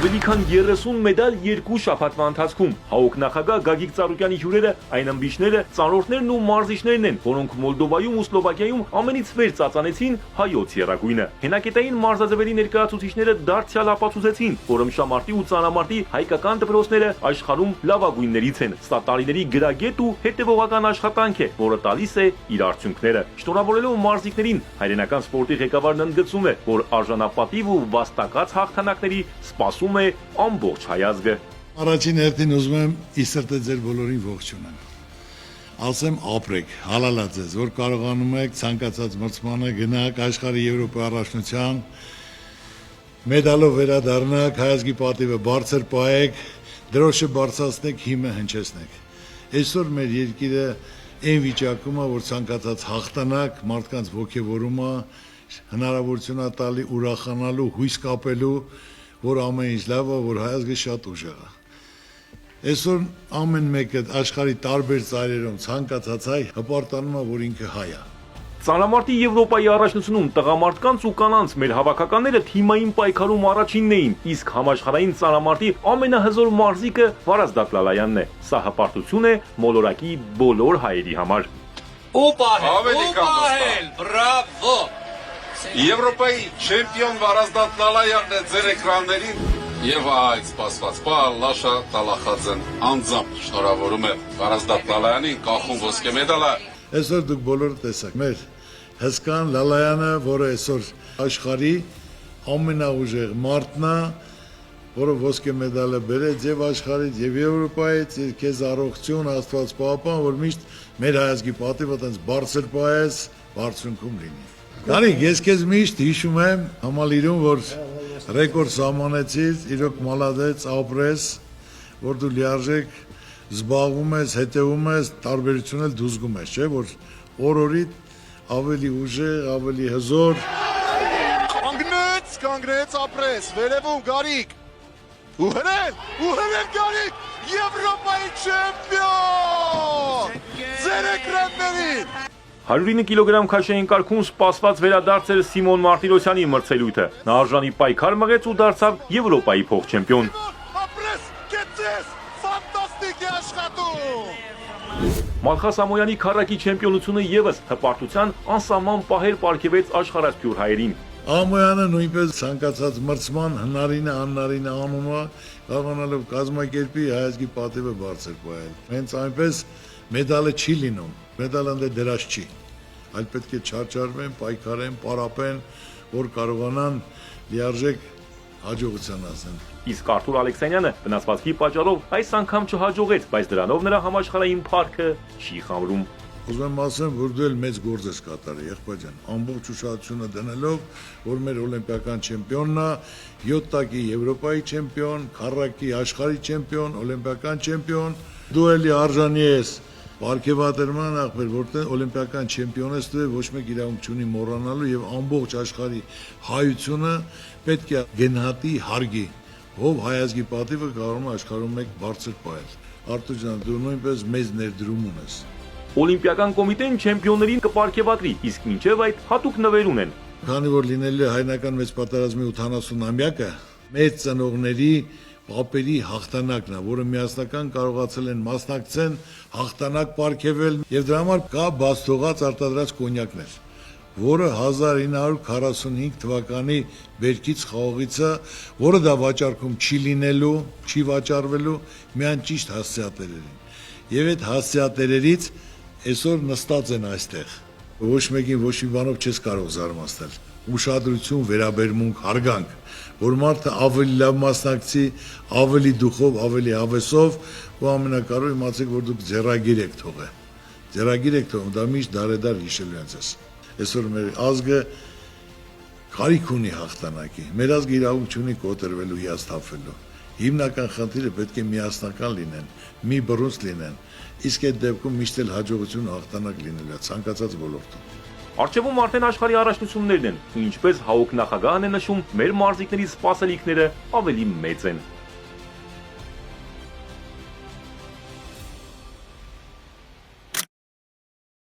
Ավելի քան 30 մեդալ երկու շաբաթվա ընթացքում ՀԱՕԿ նախագահ Գագիկ Ծառուկյանի հյուրերը այն ըմբիշները, ծանրորդներն ու մարզիչներն են, որոնք Մոլդովայում ու Սլովակիայում ամենից վեր ծածանեցին հայոց եռագույնը։ Հենակետային մարզաձևերի ներկայացուցիչները դարձյալ ապացուցեցին, որ ըմբշամարտի ու ծանրամարտի հայկական դպրոցները աշխարհում լավագույններից են։ Սա տարիների գրագետ ու հետևողական աշխատանք է, որը տալիս է իր արդյունքները։ Շնորհավորելով մարզիկներին, հայրենական սպորտի ղեկավարն ընդգծում է, որ արժանապատիվ ու վաստակած հաղթանակների սպասում է ամբողջ հայազգը։ Առաջին հերթին ուզում եմ ի սրտե ձեր բոլորին ողջունեմ։ Ասեմ ապրեք, հալալա ձեզ, որ կարողանում եք ցանկացած մրցմանը գնաք աշխարհի Եվրոպայի առաջնության, մեդալով վերադառնաք, հայազգի պատիվը բարձր պահեք, դրոշը բարձրացնեք, հիմը հնչեցնեք։ Այսօր մեր երկիրը այն վիճակում է, որ ցանկացած հաղթանակ մարդկանց ոգևորում է, հնարավորություն է տալի ուրախանալու, հույս կապելու, որ ամեն ինչ լավ է, որ հայազգը շատ ուժեղ է։ Այսօր ամեն մեկը աշխարհի տարբեր ծայրերում ցանկացած հայ հպարտանում է, որ ինքը հայ է։ Ծանրամարտի Եվրոպայի առաջնությունում տղամարդկանց ու կանանց մեր հավաքականները թիմային պայքարում առաջինն էին, իսկ համաշխարհային ծանրամարտի ամենահզոր մարզիկը Վարազդատ Լալայանն է։ Սա հպարտություն է մոլորակի բոլոր հայերի համար։ Բրավո։ Եվրոպայի չեմպիոն Վարազդատ Լալայանն է ձեր էկրաններին եւ այդ սպասված Լաշա Տալախաձեն անձամբ շնորհավորում է Վարազդատ Լալայանին կախում ոսկե մեդալը։ Այսօր դուք բոլորը տեսաք մեր հսկան Լալայանը, որը այսօր աշխարհի ամենաուժեղ մարդն է, որը ոսկե մեդալը բերեց եւ աշխարհից եւ Եվրոպայից, քեզ առողջություն, Աստված պահապան, որ միշտ մեր հայազգի պատիվը տենց բարձր պահես, բարձունքում լինի։ Կարիք, ես քեզ միշտ հիշում եմ համալիրում, որ ռեկորդ սահմանեցիր, իրոք մալադեց, ապրես, որ դու լիարժեք զբաղվում ես, հետևում ես, տարբերություն էլ դու զգում ես, չէ՞, որ օր-օրիդ ավելի ուժեղ, ավելի հզոր։ Կանգնեց, ապրես, վերևում Գարիկ։ Ու հրել Գարիկ, Եվրոպայի չեմպիոն։ Ձեր էկրաններին։ 109 կիլոգրամ քաշային կարգում սպասված վերադարձ էր Սիմոն Մարտիրոսյանի մրցելույթը։ Նա արժանի պայքար մղեց ու դարձավ Եվրոպայի փոխչեմպիոն։ Ապրես, կեցես, ֆանտաստիկ է աշխատում։ Մալխաս Ամոյանի քառակի չեմպիոնությունը եւս հպարտության անսահման պահեր պարգևեց աշխարհասփյուր հայերին։ Ամոյանը նույնպես ցանկացած մրցման հնարինը, աննարինը անում է, կարողանալով կազմակերպի հայազգի պատիվը բարձր պահել։ Հենց այնպես մեդալը չի լինում, մեդալը դե դրած չի, այլ պետք է չարչարվեն, պայքարեն, պարապեն, որ կարողանան լիարժեք հաջողության հասնել։ Իսկ Արթուր Ալեքսանյանը վնասվածքի պատճառով այս անգամ չհաջողեց, բայց դրանով նրա համաշխարհային փառքը չի խամրում։ Ուզում եմ ասեմ, որ դու էլ մեծ գործ ես կատարել, եղբայր ջան, ամբողջ ուշադրությունը դնելով, որ մեր օլիմպիական չեմպիոնն է, 7 տակի Եվրոպայի չեմպիոն, քառակի աշխարհի չեմպիոն, օլիմպիական չեմպիոն, դու էլի արժանի ես պարգևատրման ախպեր, որտեղ օլիմպիական չեմպիոն ես, դու ոչ մեկ իրավունք չունի մոռանալու եւ ամբողջ աշխարհի հայությունը պետք է գնահատի, հարգի, ով հայազգի պատիվը կարող է աշխարհում մեկ բարձր պահել։ Արթուր ջան, դու նույնպես մեծ ներդրում ունես։ Օլիմպիական կոմիտեն չեմպիոններին կպարգևատրի, իսկ մինչև այդ հատուկ նվեր ունեն։ Քանի որ լինելու է հայնական մեծ պատերազմի 80-ամյակը, մեծ ծնողների պապերի հաղթանակն է, որը միասնական կարողացել են մասնակցեն, հաղթանակ պարգևել եւ դրա համար կա բաստողած արտադրած կոնյակներ, որը 1945 թվականի բերքից խաղողիցը, որը դա վաճառքում չի լինելու, չի վաճառվելու միայն ճիշտ հասցեատերերին։ Եվ այդ հասցեատերերից այսօր նստած են այստեղ։ Ոչ մեկին ոչ մի բանով չես կարող զարմացնել։ Ուշադրություն, վերաբերմունք, հարգանք, որ մարդը ավելի լավ մասնակցի, ավելի դուխով, ավելի հավեսով, ու ամենակարևորը իմացեք, որ դուք ձեռագիր եք թողել։ Ձեռագիր եք թողում, դա միշտ դարեդար հիշելու են ձեզ։ Այսօր մեր ազգը կարիք ունի հաղթանակի։ Մեր ազգը իրավունք չունի կոտրվելու, հիասթափվելու։ Հիմնական խնդիրը պետք է միասնական լինեն, մի բռունց լինեն, իսկ այդ դեպքում միշտ էլ հաջողություն ու հաղթանակ լինելու է ցանկացած ոլորտում։ Արժևում արդեն աշխարհի առաջնություններն են, ինչպես ՀԱՕԿ նախագահն է նշում, մեր մարզիկների սպասելիքները ավելի մեծ են։